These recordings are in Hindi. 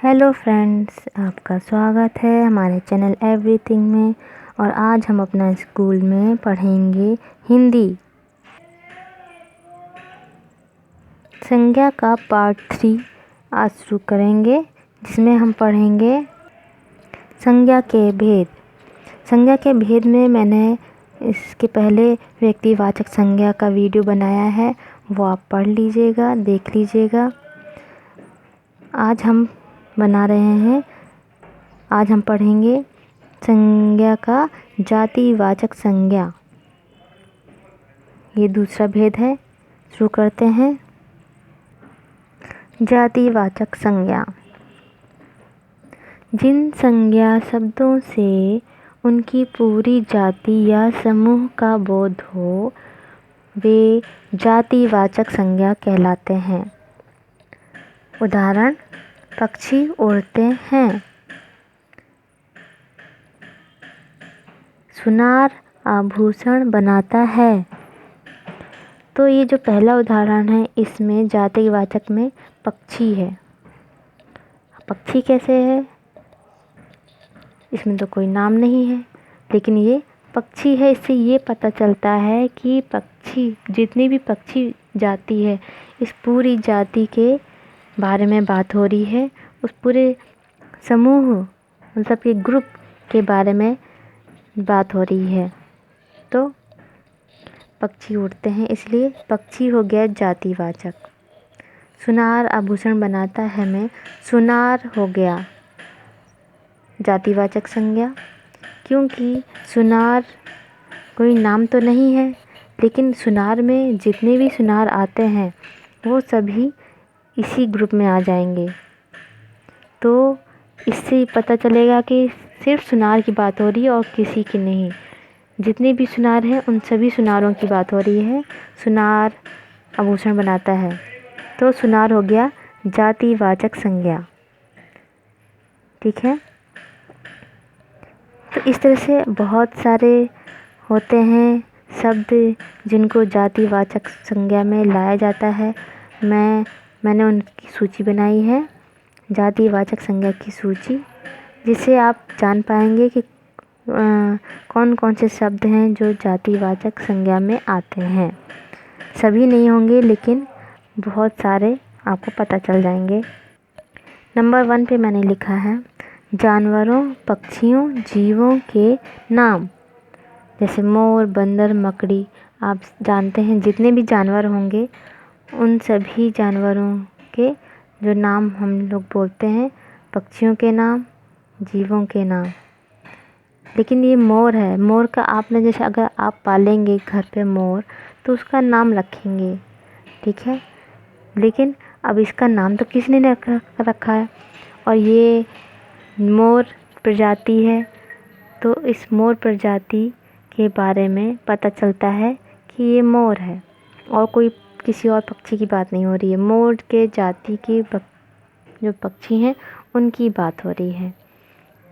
हेलो फ्रेंड्स, आपका स्वागत है हमारे चैनल एवरीथिंग में। और आज हम अपना स्कूल में पढ़ेंगे हिंदी संज्ञा का पार्ट 3 आज शुरू करेंगे, जिसमें हम पढ़ेंगे संज्ञा के भेद। संज्ञा के भेद में मैंने इसके पहले व्यक्तिवाचक संज्ञा का वीडियो बनाया है, वो आप पढ़ लीजिएगा, देख लीजिएगा। आज हम पढ़ेंगे संज्ञा का जातिवाचक संज्ञा। ये दूसरा भेद है। शुरू करते हैं। जातिवाचक संज्ञा। जिन संज्ञा शब्दों से उनकी पूरी जाति या समूह का बोध हो, वे जातिवाचक संज्ञा कहलाते हैं। उदाहरण: पक्षी उड़ते हैं, सुनार आभूषण बनाता है। तो ये जो पहला उदाहरण है, इसमें जातिवाचक में पक्षी है। पक्षी कैसे है? इसमें तो कोई नाम नहीं है, लेकिन ये पक्षी है। इससे ये पता चलता है कि पक्षी, जितनी भी पक्षी जाति है, इस पूरी जाति के बारे में बात हो रही है। उस पूरे समूह, मतलब कि ग्रुप के बारे में बात हो रही है। तो पक्षी उड़ते हैं, इसलिए पक्षी हो गया जातिवाचक। सुनार आभूषण बनाता है में सुनार हो गया जातिवाचक संज्ञा, क्योंकि सुनार कोई नाम तो नहीं है, लेकिन सुनार में जितने भी सुनार आते हैं वो सभी इसी ग्रुप में आ जाएंगे। तो इससे पता चलेगा कि सिर्फ सुनार की बात हो रही है और किसी की नहीं। जितने भी सुनार हैं उन सभी सुनारों की बात हो रही है। सुनार आभूषण बनाता है, तो सुनार हो गया जातिवाचक संज्ञा। ठीक है। तो इस तरह से बहुत सारे होते हैं शब्द जिनको जातिवाचक संज्ञा में लाया जाता है। मैंने उनकी सूची बनाई है, जातिवाचक संज्ञा की सूची, जिससे आप जान पाएंगे कि कौन कौन से शब्द हैं जो जातिवाचक संज्ञा में आते हैं। सभी नहीं होंगे, लेकिन बहुत सारे आपको पता चल जाएंगे। नंबर 1 पे मैंने लिखा है जानवरों, पक्षियों, जीवों के नाम। जैसे मोर, बंदर, मकड़ी। आप जानते हैं जितने भी जानवर होंगे उन सभी जानवरों के जो नाम हम लोग बोलते हैं, पक्षियों के नाम, जीवों के नाम। लेकिन ये मोर है, मोर का आपने जैसे अगर आप पालेंगे घर पे मोर, तो उसका नाम रखेंगे, ठीक है। लेकिन अब इसका नाम तो किसने रखा है, और ये मोर प्रजाति है, तो इस मोर प्रजाति के बारे में पता चलता है कि ये मोर है, और कोई किसी और पक्षी की बात नहीं हो रही है। मोर के जाति की जो पक्षी हैं उनकी बात हो रही है।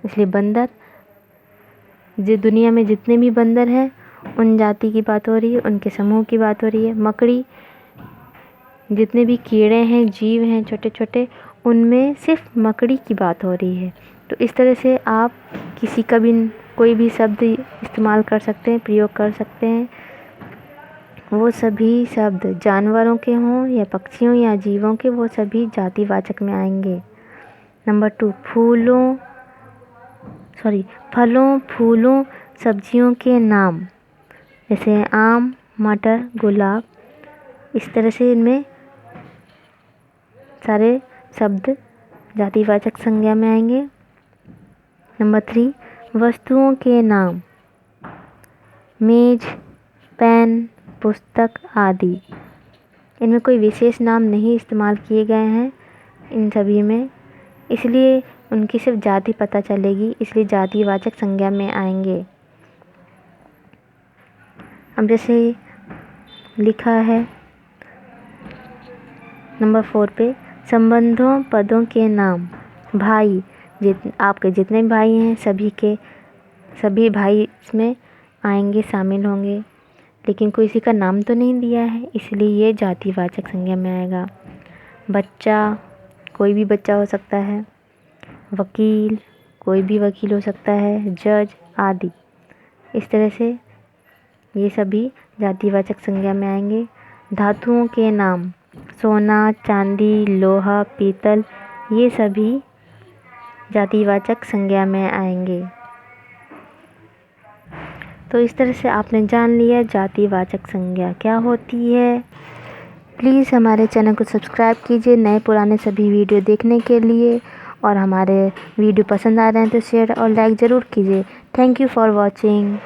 इसलिए बंदर, जो दुनिया में जितने भी बंदर हैं उन जाति की बात हो रही है, उनके समूह की बात हो रही है। मकड़ी, जितने भी कीड़े हैं, जीव हैं छोटे छोटे, उनमें सिर्फ मकड़ी की बात हो रही है। तो इस तरह से आप किसी का भी कोई भी शब्द इस्तेमाल कर सकते हैं, प्रयोग कर सकते हैं। वो सभी शब्द जानवरों के हों या पक्षियों या जीवों के, वो सभी जातिवाचक में आएंगे। नंबर 2, फलों, फूलों, सब्जियों के नाम। जैसे आम, मटर, गुलाब। इस तरह से इनमें सारे शब्द जातिवाचक संज्ञा में आएंगे। नंबर 3, वस्तुओं के नाम। मेज, पेन, पुस्तक आदि। इनमें कोई विशेष नाम नहीं इस्तेमाल किए गए हैं इन सभी में, इसलिए उनकी सिर्फ जाति पता चलेगी, इसलिए जातिवाचक संज्ञा में आएंगे। अब जैसे लिखा है नंबर 4 पे, संबंधों, पदों के नाम। भाई, आपके जितने भाई हैं सभी भाई इसमें आएंगे, शामिल होंगे, लेकिन कोई किसी का नाम तो नहीं दिया है, इसलिए ये जातिवाचक संज्ञा में आएगा। बच्चा, कोई भी बच्चा हो सकता है। वकील, कोई भी वकील हो सकता है, जज आदि। इस तरह से ये सभी जातिवाचक संज्ञा में आएंगे। धातुओं के नाम सोना, चांदी, लोहा, पीतल, ये सभी जातिवाचक संज्ञा में आएंगे। तो इस तरह से आपने जान लिया जातिवाचक संज्ञा क्या होती है। प्लीज़ हमारे चैनल को सब्सक्राइब कीजिए नए पुराने सभी वीडियो देखने के लिए, और हमारे वीडियो पसंद आ रहे हैं तो शेयर और लाइक ज़रूर कीजिए। Thank you for watching.